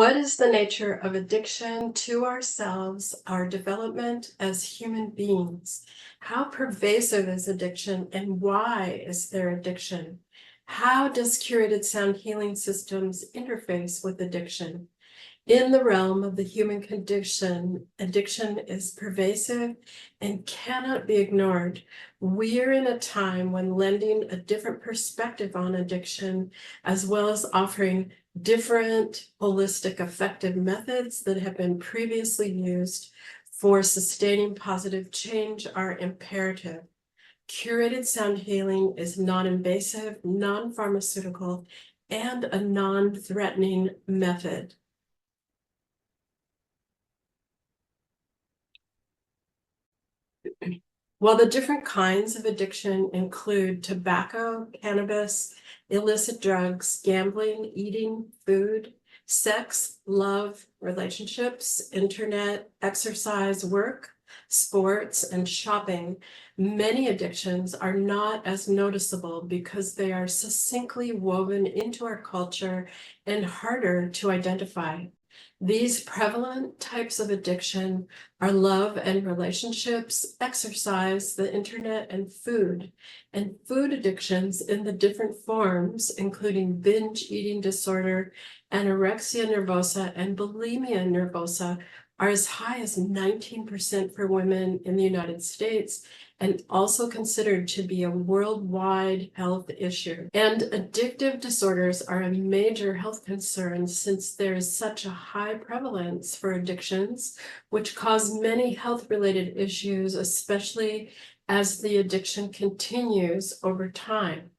What is the nature of addiction to ourselves, our development as human beings? How pervasive is addiction and why is there addiction? How does curated sound healing systems interface with addiction? In the realm of the human condition, addiction is pervasive and cannot be ignored. We're in a time when lending a different perspective on addiction, as well as offering different holistic effective methods that have been previously used for sustaining positive change are imperative. Curated sound healing is non-invasive, non-pharmaceutical, and a non-threatening method. While the different kinds of addiction include tobacco, cannabis, illicit drugs, gambling, eating, food, sex, love, relationships, internet, exercise, work, sports, and shopping, many addictions are not as noticeable because they are succinctly woven into our culture and harder to identify. These prevalent types of addiction are love and relationships, exercise, the internet, and food. And food addictions in the different forms, including binge eating disorder, anorexia nervosa, and bulimia nervosa, are as high as 19% for women in the United States and also considered to be a worldwide health issue. And addictive disorders are a major health concern since there is such a high prevalence for addictions, which cause many health-related issues, especially as the addiction continues over time.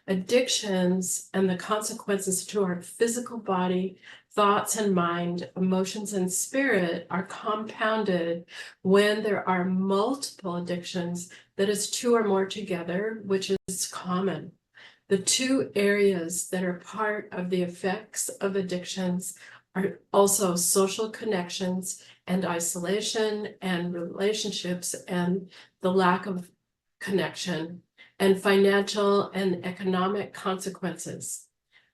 Addictions and the consequences to our physical body, thoughts and mind, emotions and spirit are compounded when there are multiple addictions that is two or more together, which is common. The two areas that are part of the effects of addictions are also social connections and isolation and relationships and the lack of connection and financial and economic consequences.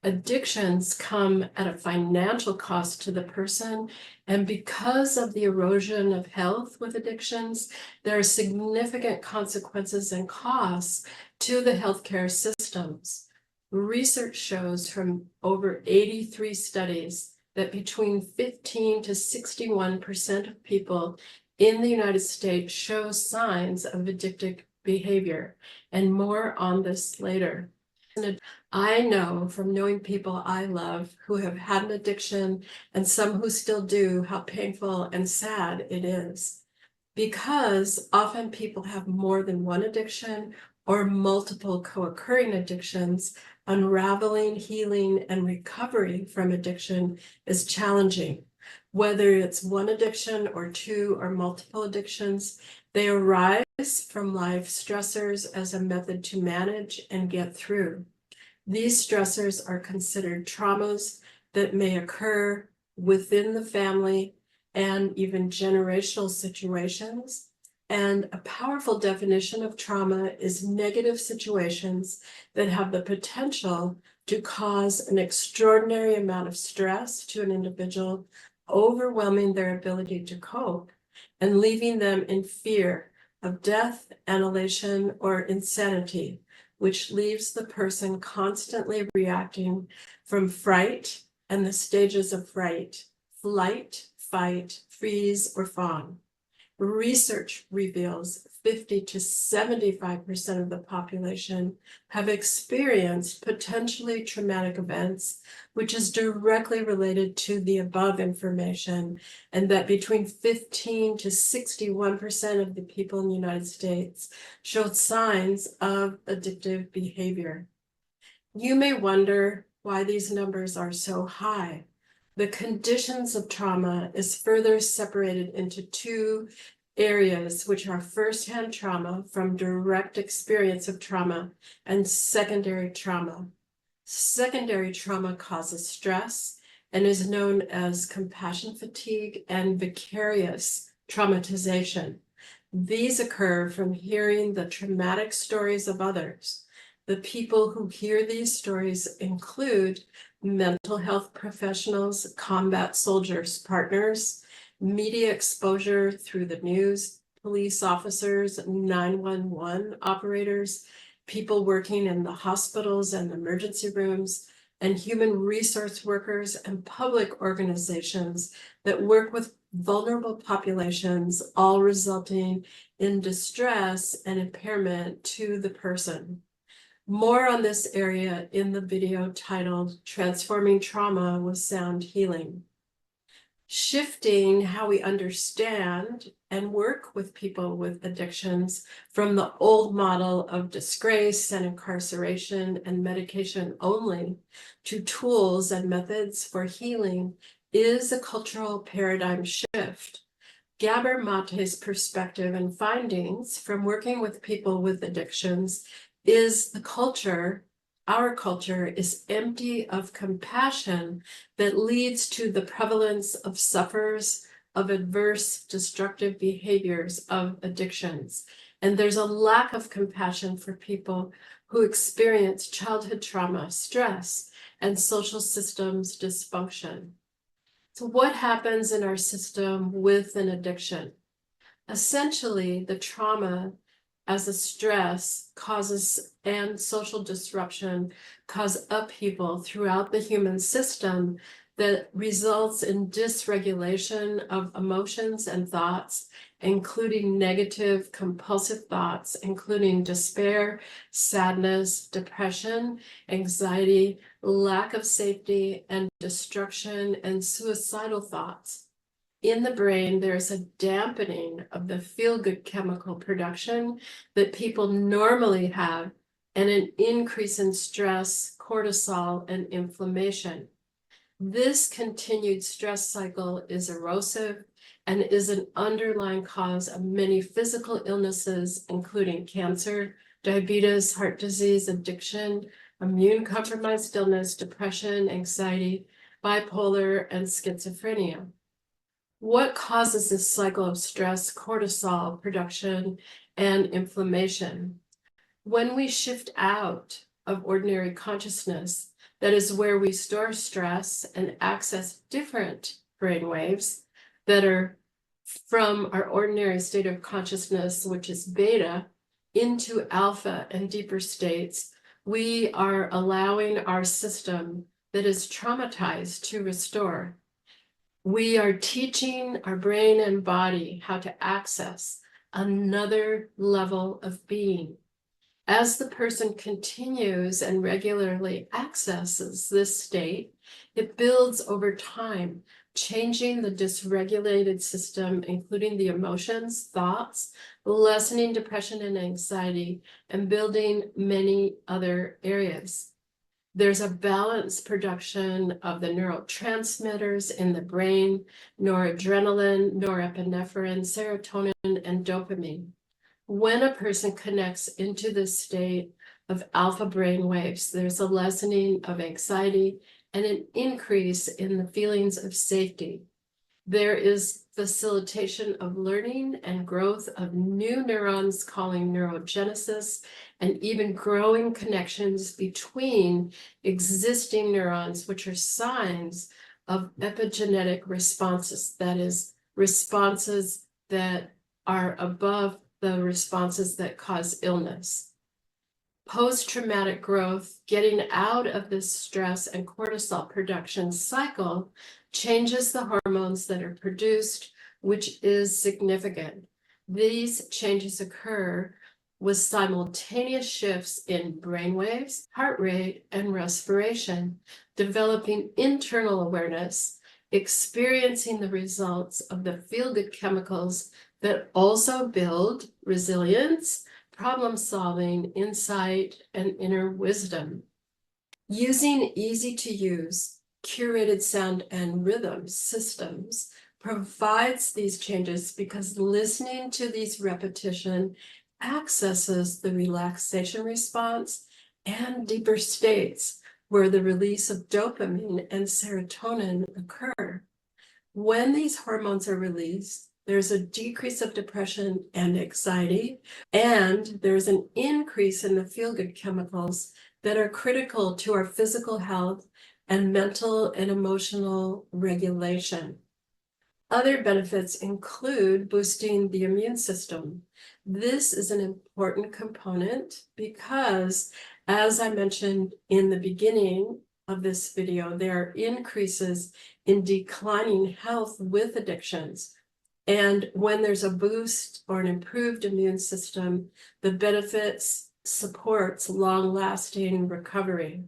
Addictions come at a financial cost to the person, and because of the erosion of health with addictions, there are significant consequences and costs to the healthcare systems. Research shows from over 83 studies that between 15 to 61% of people in the United States show signs of addictive behavior, and more on this later. I know from knowing people I love who have had an addiction and some who still do how painful and sad it is. Because often people have more than one addiction or multiple co-occurring addictions, unraveling, healing, and recovery from addiction is challenging. Whether it's one addiction or two or multiple addictions, they arise from life stressors as a method to manage and get through. These stressors are considered traumas that may occur within the family and even generational situations. And a powerful definition of trauma is negative situations that have the potential to cause an extraordinary amount of stress to an individual, overwhelming their ability to cope and leaving them in fear of death, annihilation, or insanity, which leaves the person constantly reacting from fright and the stages of fright: flight, fight, freeze, or fawn. Research reveals 50 to 75% of the population have experienced potentially traumatic events, which is directly related to the above information, and that between 15 to 61% of the people in the United States showed signs of addictive behavior. You may wonder why these numbers are so high. The conditions of trauma is further separated into two areas, which are firsthand trauma from direct experience of trauma and secondary trauma. Secondary trauma causes stress and is known as compassion fatigue and vicarious traumatization. These occur from hearing the traumatic stories of others. The people who hear these stories include mental health professionals, combat soldiers, partners, media exposure through the news, police officers, 911 operators, people working in the hospitals and emergency rooms, and human resource workers and public organizations that work with vulnerable populations, all resulting in distress and impairment to the person. More on this area in the video titled Transforming Trauma with Sound Healing. Shifting how we understand and work with people with addictions from the old model of disgrace and incarceration and medication only to tools and methods for healing is a cultural paradigm shift. Gabor Mate's perspective and findings from working with people with addictions is our culture is empty of compassion that leads to the prevalence of sufferers of adverse destructive behaviors of addictions. And there's a lack of compassion for people who experience childhood trauma, stress, and social systems dysfunction. So what happens in our system with an addiction? Essentially, the trauma as a stress causes and social disruption cause upheaval throughout the human system that results in dysregulation of emotions and thoughts, including negative compulsive thoughts, including despair, sadness, depression, anxiety, lack of safety, and destruction and suicidal thoughts. In the brain, there's a dampening of the feel-good chemical production that people normally have, and an increase in stress, cortisol, and inflammation. This continued stress cycle is erosive and is an underlying cause of many physical illnesses, including cancer, diabetes, heart disease, addiction, immune-compromised illness, depression, anxiety, bipolar, and schizophrenia. What causes this cycle of stress, cortisol production, and inflammation? When we shift out of ordinary consciousness, that is where we store stress and access different brainwaves that are from our ordinary state of consciousness, which is beta, into alpha and deeper states, we are allowing our system that is traumatized to restore. We are teaching our brain and body how to access another level of being. As the person continues and regularly accesses this state, it builds over time, changing the dysregulated system, including the emotions, thoughts, lessening depression and anxiety, and building many other areas. There's a balanced production of the neurotransmitters in the brain, noradrenaline, norepinephrine, serotonin, and dopamine. When a person connects into this state of alpha brain waves, there's a lessening of anxiety and an increase in the feelings of safety. There is facilitation of learning and growth of new neurons, calling neurogenesis, and even growing connections between existing neurons, which are signs of epigenetic responses, that is, responses that are above the responses that cause illness. Post-traumatic growth, getting out of this stress and cortisol production cycle, changes the hormones that are produced, which is significant. These changes occur with simultaneous shifts in brainwaves, heart rate, and respiration, developing internal awareness, experiencing the results of the feel-good chemicals that also build resilience, problem-solving, insight, and inner wisdom. Using easy-to-use, curated sound and rhythm systems provides these changes because listening to these repetition accesses the relaxation response and deeper states where the release of dopamine and serotonin occur. When these hormones are released, there's a decrease of depression and anxiety, and there's an increase in the feel-good chemicals that are critical to our physical health and mental and emotional regulation. Other benefits include boosting the immune system. This is an important component because, as I mentioned in the beginning of this video, there are increases in declining health with addictions. And when there's a boost or an improved immune system, the benefits supports long-lasting recovery.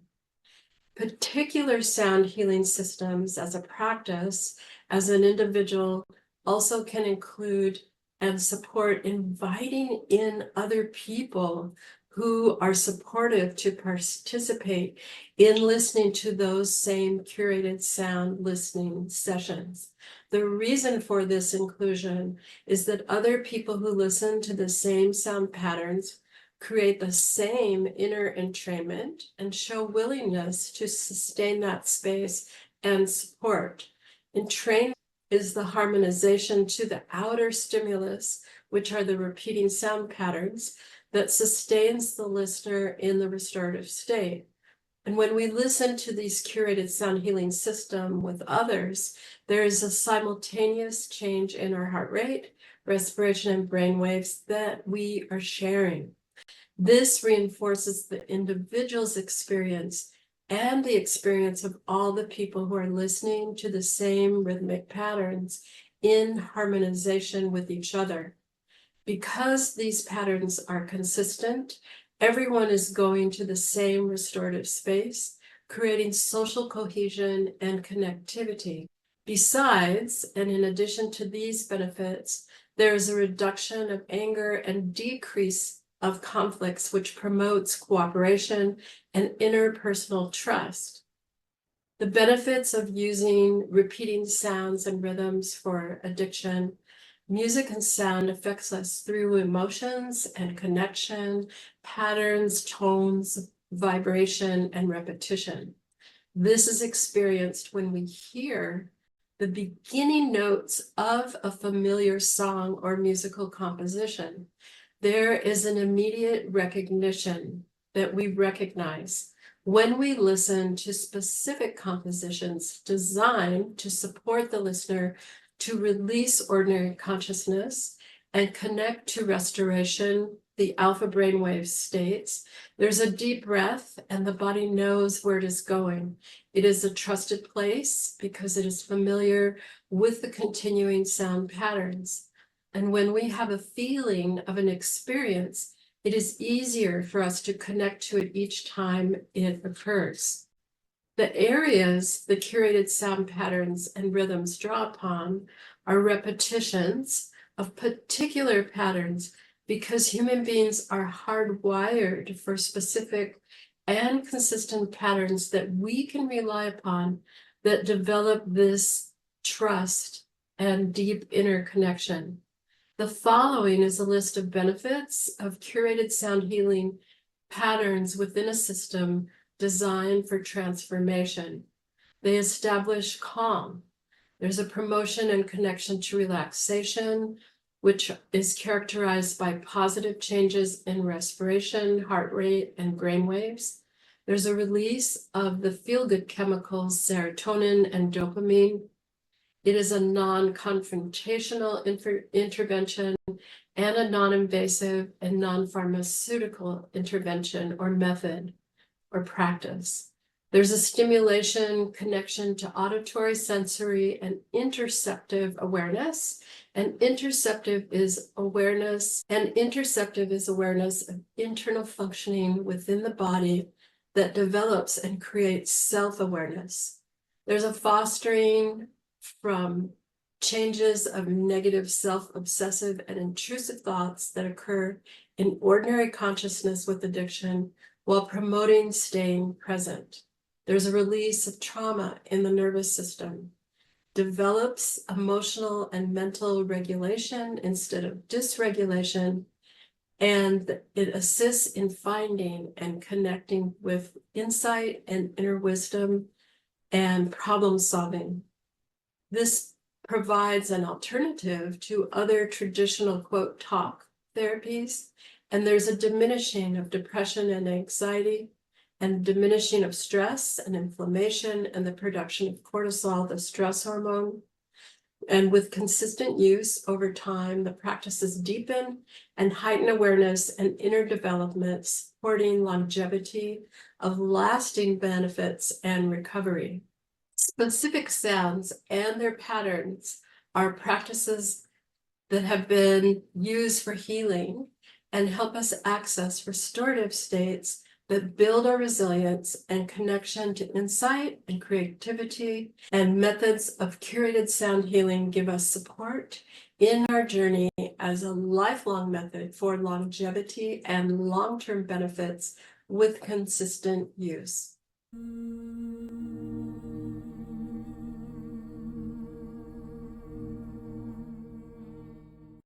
Particular sound healing systems as a practice, as an individual, also can include and support inviting in other people who are supportive to participate in listening to those same curated sound listening sessions. The reason for this inclusion is that other people who listen to the same sound patterns create the same inner entrainment and show willingness to sustain that space and support. Entrainment is the harmonization to the outer stimulus, which are the repeating sound patterns, that sustains the listener in the restorative state. And when we listen to these curated sound healing system with others, there is a simultaneous change in our heart rate, respiration, and brain waves that we are sharing. This reinforces the individual's experience and the experience of all the people who are listening to the same rhythmic patterns in harmonization with each other. Because these patterns are consistent, everyone is going to the same restorative space, creating social cohesion and connectivity. Besides, and in addition to these benefits, there is a reduction of anger and decrease of conflicts, which promotes cooperation and interpersonal trust. The benefits of using repeating sounds and rhythms for addiction. Music and sound affects us through emotions and connection, patterns, tones, vibration, and repetition. This is experienced when we hear the beginning notes of a familiar song or musical composition. There is an immediate recognition that we recognize when we listen to specific compositions designed to support the listener to release ordinary consciousness and connect to restoration, the alpha brainwave states. There's a deep breath and the body knows where it is going. It is a trusted place because it is familiar with the continuing sound patterns. And when we have a feeling of an experience, it is easier for us to connect to it each time it occurs. The areas the curated sound patterns and rhythms draw upon are repetitions of particular patterns because human beings are hardwired for specific and consistent patterns that we can rely upon that develop this trust and deep inner connection. The following is a list of benefits of curated sound healing patterns within a system designed for transformation. They establish calm. There's a promotion and connection to relaxation, which is characterized by positive changes in respiration, heart rate, and brain waves. There's a release of the feel-good chemicals, serotonin and dopamine. It is a non-confrontational intervention and a non-invasive and non-pharmaceutical intervention or method or practice. There's a stimulation connection to auditory, sensory, and interoceptive awareness. And interoceptive is awareness of internal functioning within the body that develops and creates self-awareness. There's a fostering from changes of negative self-obsessive and intrusive thoughts that occur in ordinary consciousness with addiction while promoting staying present. There's a release of trauma in the nervous system, develops emotional and mental regulation instead of dysregulation, and it assists in finding and connecting with insight and inner wisdom and problem solving. This provides an alternative to other traditional, quote, talk therapies. And there's a diminishing of depression and anxiety, and diminishing of stress and inflammation and the production of cortisol, the stress hormone. And with consistent use over time, the practices deepen and heighten awareness and inner development, supporting longevity of lasting benefits and recovery. Specific sounds and their patterns are practices that have been used for healing and help us access restorative states that build our resilience and connection to insight and creativity. And methods of curated sound healing give us support in our journey as a lifelong method for longevity and long-term benefits with consistent use.